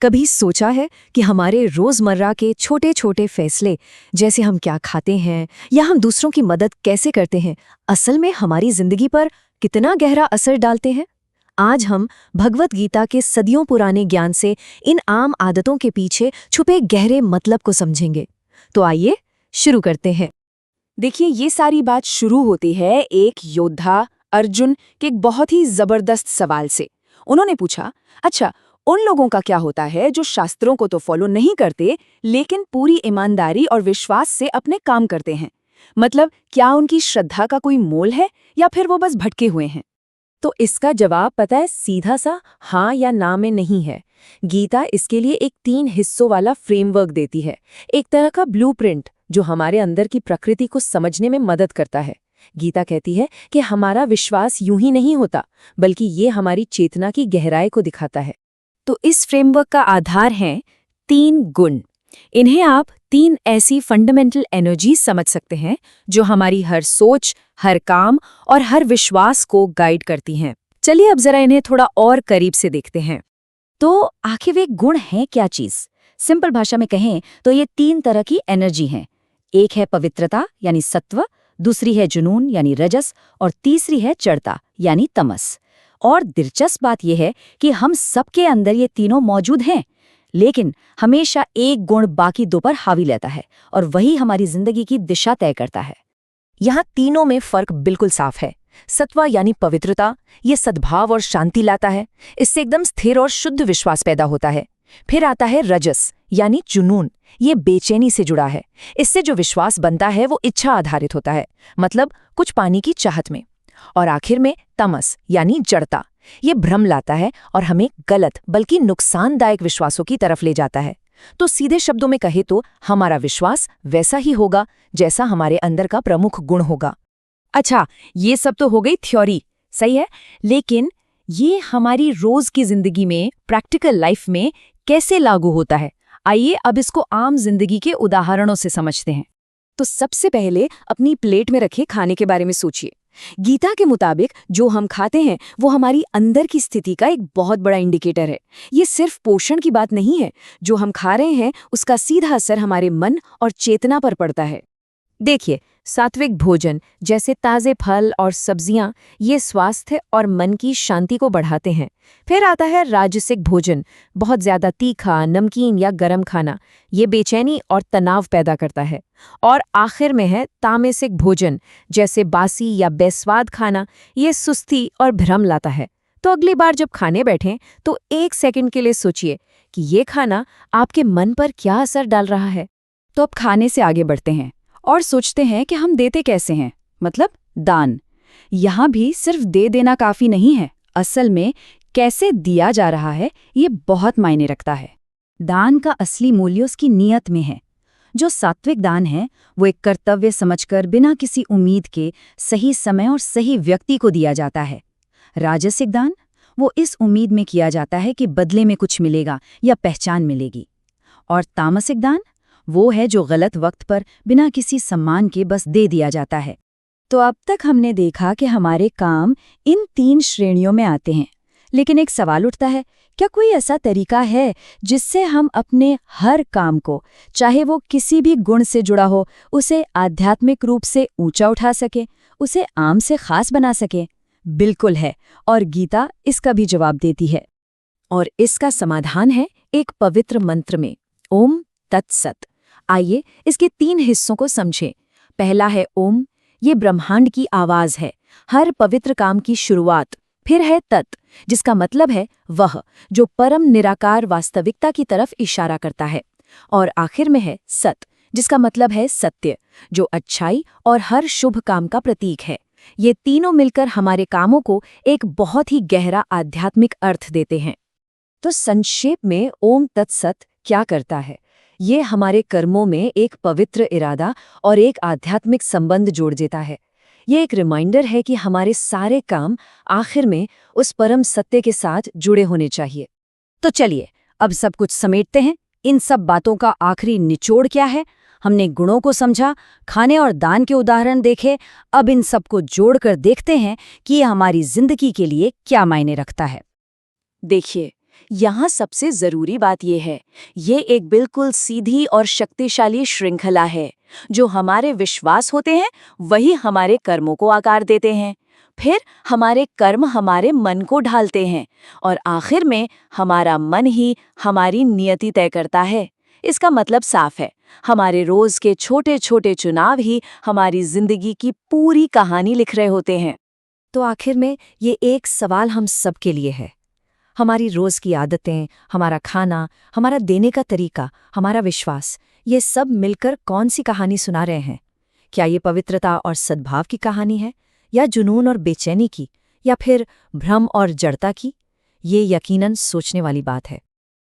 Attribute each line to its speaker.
Speaker 1: कभी सोचा है कि हमारे रोजमर्रा के छोटे छोटे फैसले, जैसे हम क्या खाते हैं या हम दूसरों की मदद कैसे करते हैं, असल में हमारी जिंदगी पर कितना गहरा असर डालते हैं? आज हम भगवत गीता के सदियों पुराने ज्ञान से इन आम आदतों के पीछे छुपे गहरे मतलब को समझेंगे। तो आइए शुरू करते हैं।
Speaker 2: देखिए, ये सारी बात शुरू होती है एक योद्धा अर्जुन के एक बहुत ही जबरदस्त सवाल से। उन्होंने पूछा, अच्छा, उन लोगों का क्या होता है जो शास्त्रों को तो फॉलो नहीं करते लेकिन पूरी ईमानदारी और विश्वास से अपने काम करते हैं? मतलब, क्या उनकी श्रद्धा का कोई मोल है या फिर वो बस भटके हुए हैं?
Speaker 1: तो इसका जवाब पता है, सीधा सा हाँ या ना में नहीं है। गीता इसके लिए एक 3 हिस्सों वाला फ्रेमवर्क देती है, एक तरह का ब्लूप्रिंट जो हमारे अंदर की प्रकृति को समझने में मदद करता है। गीता कहती है कि हमारा विश्वास यूं ही नहीं होता, बल्कि ये हमारी चेतना की गहराई को दिखाता है। तो इस फ्रेमवर्क का आधार है 3 गुण। इन्हें आप 3 ऐसी फंडामेंटल एनर्जी समझ सकते हैं जो हमारी हर सोच, हर काम और हर विश्वास को गाइड करती हैं। चलिए अब जरा इन्हें थोड़ा और करीब से देखते हैं। तो आखिर वे गुण हैं क्या चीज? सिंपल भाषा में कहें तो ये 3 तरह की एनर्जी हैं। एक है पवित्रता यानी सत्व, दूसरी है जुनून यानी रजस, और तीसरी है जड़ता यानी तमस। और दिलचस्प बात यह है कि हम सबके अंदर ये तीनों मौजूद हैं, लेकिन हमेशा एक गुण बाकी 2 पर हावी लेता है और वही हमारी जिंदगी की दिशा तय करता है। यहाँ तीनों में फर्क बिल्कुल साफ है। सत्व यानी पवित्रता, ये सद्भाव और शांति लाता है, इससे एकदम स्थिर और शुद्ध विश्वास पैदा होता है। फिर आता है रजस यानी जुनून, ये बेचैनी से जुड़ा है, इससे जो विश्वास बनता है वो इच्छा आधारित होता है, मतलब कुछ पाने की चाहत में। और आखिर में तमस यानी जड़ता, ये भ्रम लाता है और हमें गलत बल्कि नुकसानदायक विश्वासों की तरफ ले जाता है। तो सीधे शब्दों में कहे तो हमारा विश्वास वैसा ही होगा जैसा हमारे अंदर का प्रमुख गुण होगा। अच्छा, ये सब तो हो गई थ्योरी, सही है, लेकिन ये हमारी रोज की जिंदगी में, प्रैक्टिकल लाइफ में कैसे लागू होता है? आइए अब इसको आम जिंदगी के उदाहरणों से समझते हैं। तो सबसे पहले अपनी प्लेट में रखे खाने के बारे में सोचिए। गीता के मुताबिक जो हम खाते हैं वो हमारी अंदर की स्थिति का एक बहुत बड़ा इंडिकेटर है। ये सिर्फ पोषण की बात नहीं है, जो हम खा रहे हैं उसका सीधा असर हमारे मन और चेतना पर पड़ता है। देखिए, सात्विक भोजन जैसे ताजे फल और सब्जियां, ये स्वास्थ्य और मन की शांति को बढ़ाते हैं। फिर आता है राजसिक भोजन, बहुत ज्यादा तीखा, नमकीन या गरम खाना, ये बेचैनी और तनाव पैदा करता है। और आखिर में है तामसिक भोजन, जैसे बासी या बेस्वाद खाना, ये सुस्ती और भ्रम लाता है। तो अगली बार जब खाने बैठें तो 1 सेकंड के लिए सोचिए कि ये खाना आपके मन पर क्या असर डाल रहा है। तो अब खाने से आगे बढ़ते हैं और सोचते हैं कि हम देते कैसे हैं, मतलब दान। यहाँ भी सिर्फ दे देना काफी नहीं है, असल में कैसे दिया जा रहा है ये बहुत मायने रखता है। दान का असली मूल्य उसकी नीयत में है। जो सात्विक दान है वो एक कर्तव्य समझकर बिना किसी उम्मीद के सही समय और सही व्यक्ति को दिया जाता है। राजसिक दान, वो इस उम्मीद में किया जाता है कि बदले में कुछ मिलेगा या पहचान मिलेगी। और तामसिक दान, वो है जो गलत वक्त पर बिना किसी सम्मान के बस दे दिया जाता है। तो अब तक हमने देखा कि हमारे काम इन 3 श्रेणियों में आते हैं, लेकिन एक सवाल उठता है, क्या कोई ऐसा तरीका है जिससे हम अपने हर काम को, चाहे वो किसी भी गुण से जुड़ा हो, उसे आध्यात्मिक रूप से ऊंचा उठा सके, उसे आम से खास बना सके? बिल्कुल है, और गीता इसका भी जवाब देती है। और इसका समाधान है एक पवित्र मंत्र में, ओम तत्सत। आइए इसके 3 हिस्सों को समझें। पहला है ओम, ये ब्रह्मांड की आवाज है, हर पवित्र काम की शुरुआत। फिर है तत्, जिसका मतलब है वह, जो परम निराकार वास्तविकता की तरफ इशारा करता है। और आखिर में है सत, जिसका मतलब है सत्य, जो अच्छाई और हर शुभ काम का प्रतीक है। ये तीनों मिलकर हमारे कामों को एक बहुत ही गहरा आध्यात्मिक अर्थ देते हैं। तो संक्षेप में ओम तत्सत क्या करता है? ये हमारे कर्मों में एक पवित्र इरादा और एक आध्यात्मिक संबंध जोड़ देता है। ये एक रिमाइंडर है कि हमारे सारे काम आखिर में उस परम सत्य के साथ जुड़े होने चाहिए। तो चलिए अब सब कुछ समेटते हैं। इन सब बातों का आखिरी निचोड़ क्या है? हमने गुणों को समझा, खाने और दान के उदाहरण देखे, अब इन सब को जोड़कर देखते हैं कि ये हमारी जिंदगी के लिए क्या मायने रखता है। देखिए,
Speaker 2: यहाँ सबसे जरूरी बात यह है, ये एक बिल्कुल सीधी और शक्तिशाली श्रृंखला है। जो हमारे विश्वास होते हैं वही हमारे कर्मों को आकार देते हैं, फिर हमारे कर्म हमारे मन को ढालते हैं, और आखिर में हमारा मन ही हमारी नियति तय करता है। इसका मतलब साफ है, हमारे रोज के छोटे छोटे चुनाव ही हमारी जिंदगी की पूरी कहानी लिख रहे होते हैं।
Speaker 1: तो आखिर में ये एक सवाल हम सबके लिए है। हमारी रोज की आदतें, हमारा खाना, हमारा देने का तरीका, हमारा विश्वास, ये सब मिलकर कौन सी कहानी सुना रहे हैं? क्या ये पवित्रता और सद्भाव की कहानी है, या जुनून और बेचैनी की, या फिर भ्रम और जड़ता की? ये यकीनन सोचने वाली बात है।